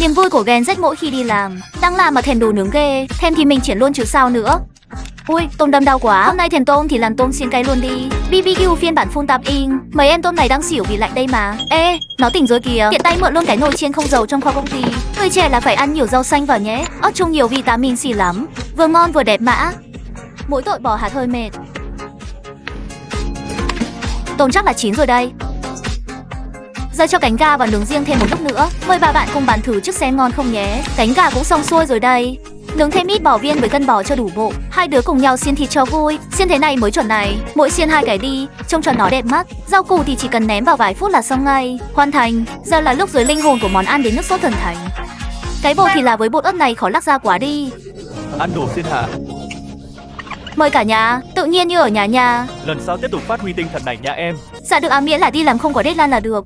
Niềm vui của Gen Z mỗi khi đi làm. Đang làm mà thèm đồ nướng ghê. Thèm thì mình chuyển luôn chứ sao nữa. Ui, tôm đâm đau quá. Hôm nay thèm tôm thì làm tôm xiên cay luôn đi. BBQ phiên bản full tạp in. Mấy em tôm này đang xỉu vì lạnh đây mà. Ê, nó tỉnh rồi kìa. Tiện tay mượn luôn cái nồi chiên không dầu trong kho công ty. Người trẻ là phải ăn nhiều rau xanh vào nhé. Ớt chung nhiều vitamin C lắm. Vừa ngon vừa đẹp mã. Mỗi tội bỏ hạt hơi mệt. Tôm chắc là chín rồi đây. Giờ cho cánh gà vào nướng riêng thêm một lúc nữa. Mời bà bạn cùng bàn thử trước xem ngon không nhé. Cánh gà cũng xong xuôi rồi đây. Nướng thêm ít bò viên với cân bò cho đủ bộ. Hai đứa cùng nhau xiên thịt cho vui. Xiên thế này mới chuẩn này. Mỗi xiên 2 cái đi, trông cho nó đẹp mắt. Rau củ thì chỉ cần ném vào vài phút là xong ngay. Hoàn thành. Giờ là lúc dưới linh hồn của món ăn đến nước sốt thần thánh. Cái bột thì là với bột ớt này khó lắc ra quá đi. Ăn đồ xiên hả? Mời cả nhà, tự nhiên như ở nhà nha. Lần sau tiếp tục phát huy tinh thần này nha em. Dạ được miễn là đi làm không có deadline là được.